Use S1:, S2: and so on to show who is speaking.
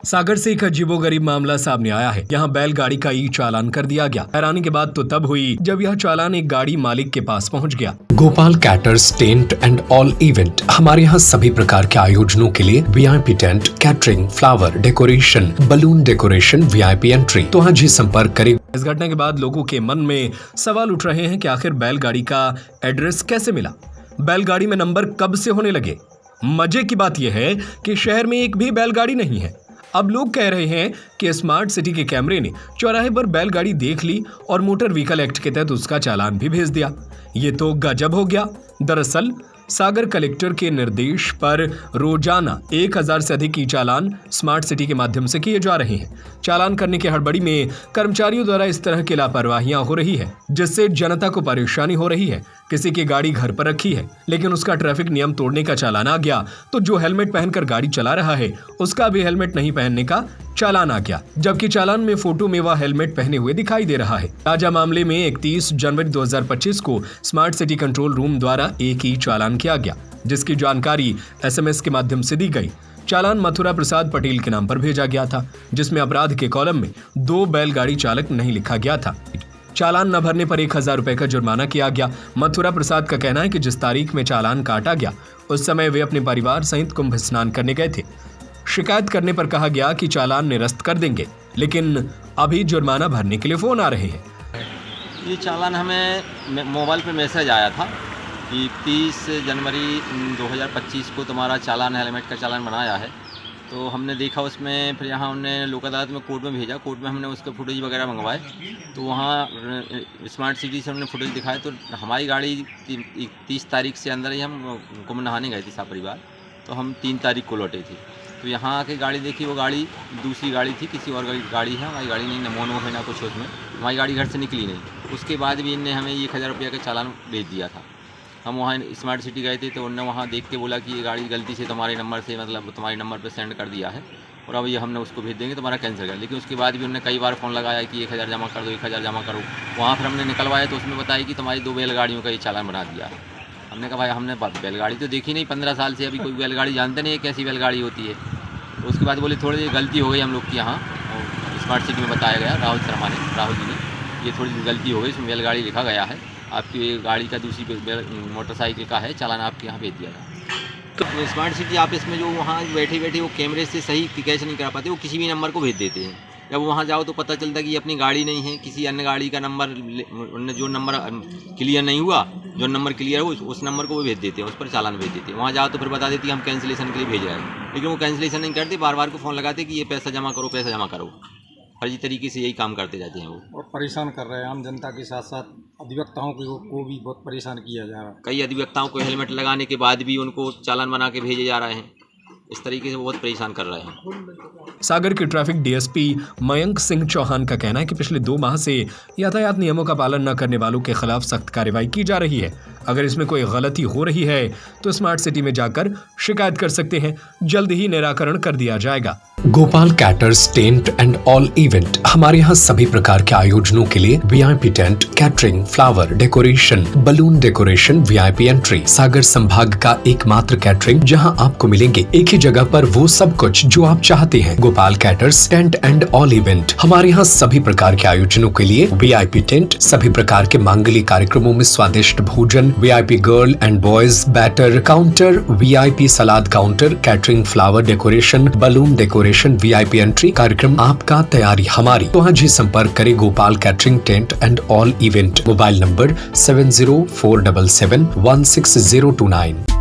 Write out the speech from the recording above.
S1: सागर से एक अजीबोगरीब मामला सामने आया है। यहाँ बैलगाड़ी का ई चालान कर दिया गया। हैरानी की बात तो तब हुई जब यह चालान एक गाड़ी मालिक के पास पहुँच गया।
S2: Gopal caterers tent and all event. हमारे यहाँ सभी प्रकार के आयोजनों के लिए VIP tent, catering, flower decoration, balloon decoration, VIP entry. तो आज ही संपर्क करें।
S1: इस घटना के बाद लोगों के मन में सवाल उठ रहे हैं कि आखिर बैलगाड़ी का एड्रेस कैसे मिला, बैलगाड़ी में नंबर कब से होने लगे। मजे की बात यह है कि शहर में एक भी बैलगाड़ी नहीं है। अब लोग कह रहे हैं कि स्मार्ट सिटी के कैमरे ने चौराहे पर बैलगाड़ी देख ली और मोटर व्हीकल एक्ट के तहत उसका चालान भी भेज दिया। ये तो गजब हो गया। दरअसल सागर कलेक्टर के निर्देश पर रोजाना 1000 से अधिक ई चालान स्मार्ट सिटी के माध्यम से किए जा रहे हैं। चालान करने की हड़बड़ी में कर्मचारियों द्वारा इस तरह की लापरवाहियां हो रही है, जिससे जनता को परेशानी हो रही है। किसी की गाड़ी घर पर रखी है, लेकिन उसका ट्रैफिक नियम तोड़ने का चालान आ गया, तो जो हेलमेट पहनकर गाड़ी चला रहा है उसका भी हेलमेट नहीं पहनने का चालान आ गया, जबकि चालान में फोटो में वह हेलमेट पहने हुए दिखाई दे रहा है। ताजा मामले में 31 जनवरी 2025 को स्मार्ट सिटी कंट्रोल रूम द्वारा एक ई चालान किया गया, जिसकी जानकारी SMS के माध्यम से दी गई। चालान मथुरा प्रसाद पटेल के नाम पर भेजा गया था, जिसमें अपराध के कॉलम में 2 बैलगाड़ी चालक नहीं लिखा गया था। चालान न भरने पर 1000 रुपए का जुर्माना किया गया। मथुरा प्रसाद का कहना है कि जिस तारीख में चालान काटा गया उस समय वे अपने परिवार सहित कुंभ स्नान करने गए थे। शिकायत करने पर कहा गया कि चालान निरस्त कर देंगे, लेकिन अभी जुर्माना भरने के लिए फोन आ रहे हैं।
S3: ये चालान हमें मोबाइल पे मैसेज आया था कि 30 जनवरी 2025 को तुम्हारा चालान हेलमेट का चालान बनाया है। तो हमने देखा उसमें, फिर यहाँ हमने लोक अदालत में कोर्ट में भेजा। कोर्ट में हमने उसके फुटेज वगैरह मंगवाए, तो वहाँ स्मार्ट सिटी से हमने फुटेज दिखाए। तो हमारी गाड़ी 30 तारीख से अंदर ही हम कुंभ नहाने गए थे सब परिवार, तो हम 3 तारीख को लौटे थे। तो यहाँ आके गाड़ी देखी, वो गाड़ी दूसरी गाड़ी थी, किसी और गाड़ी है। हमारी गाड़ी नहीं, न मोनो है ना कुछ उसमें। हमारी गाड़ी घर से निकली नहीं। उसके बाद भी इनने हमें 1000 रुपये का चालान भेज दिया था। हम वहाँ स्मार्ट सिटी गए थे, तो उन्होंने वहाँ देख के बोला कि ये गाड़ी गलती से तुम्हारे नंबर से, मतलब तुम्हारे नंबर पे सेंड कर दिया है और अब ये हमने उसको भेज देंगे, तुम्हारा कैंसिल कर। लेकिन उसके बाद भी उन्होंने कई बार फ़ोन लगाया कि 1000 जमा कर दो, 1000 जमा करो। वहाँ फिर हमने निकलवाया तो उसमें बताया कि तुम्हारी 2 बैलगाड़ियों का ये चालान बना दिया है। हमने कहा भाई हमने बैलगाड़ी तो देखी नहीं 15 साल से, अभी कोई बैलगाड़ी जानते नहीं है कैसी बैलगाड़ी होती है। तो उसके बाद बोले थोड़ी सी गलती हो गई हम लोग की यहाँ, और स्मार्ट सिटी में बताया गया राहुल जी ने, ये थोड़ी सी गलती हो गई, इसमें बैलगाड़ी लिखा गया है, आपकी गाड़ी का दूसरी मोटरसाइकिल का है, चालान आपके यहाँ भेज दिया था। तो स्मार्ट सिटी ऑफिस में जो वहाँ बैठे वो कैमरे से सही कैच नहीं करा पाते, वो किसी भी नंबर को भेज देते हैं। जब वहाँ जाओ तो पता चलता कि ये अपनी गाड़ी नहीं है, किसी अन्य गाड़ी का नंबर, जो नंबर क्लियर नहीं हुआ, जो नंबर क्लियर हो उस नंबर को वो भेज देते हैं, उस पर चालान भेज देते हैं। वहाँ जाओ तो फिर बता देती हम कैंसिलेशन के लिए भेज रहे हैं, लेकिन वो कैंसिलेशन नहीं करते, बार बार को फ़ोन लगाते कि ये पैसा जमा करो, पैसा जमा करो। फर्जी तरीके से यही काम करते जाते हैं वो,
S4: और परेशान कर रहे हैं आम जनता के साथ साथ अधिवक्ताओं को भी बहुत परेशान किया जा रहा है।
S3: कई अधिवक्ताओं को हेलमेट लगाने के बाद भी उनको चालान बना के भेजे जा रहे हैं। इस तरीके से बहुत परेशान कर रहे हैं।
S1: सागर के ट्रैफिक DSP मयंक सिंह चौहान का कहना है कि पिछले 2 माह से यातायात नियमों का पालन न करने वालों के खिलाफ सख्त कार्रवाई की जा रही है। अगर इसमें कोई गलती हो रही है तो स्मार्ट सिटी में जाकर शिकायत कर सकते हैं, जल्द ही निराकरण कर दिया जाएगा।
S2: Gopal caterers tent and all event. हमारे यहाँ सभी प्रकार के आयोजनों के लिए VIP tent, catering, flower decoration, balloon decoration, VIP entry. Sagar संभाग का एकमात्र कैटरिंग जहाँ आपको मिलेंगे एक ही जगह पर वो सब कुछ जो आप चाहते हैं। Gopal caterers tent and all event. हमारे यहाँ सभी प्रकार के आयोजनों के लिए वीआईपी टेंट, सभी प्रकार के मांगलिक कार्यक्रमों में स्वादिष्ट भोजन, VIP girl and boys batter counter, VIP salad counter, catering, flower decoration, balloon decoration, VIP entry. कार्यक्रम आपका, तैयारी हमारी। तो आज ही संपर्क करें Gopal catering tent and all event. Mobile number 7047716029।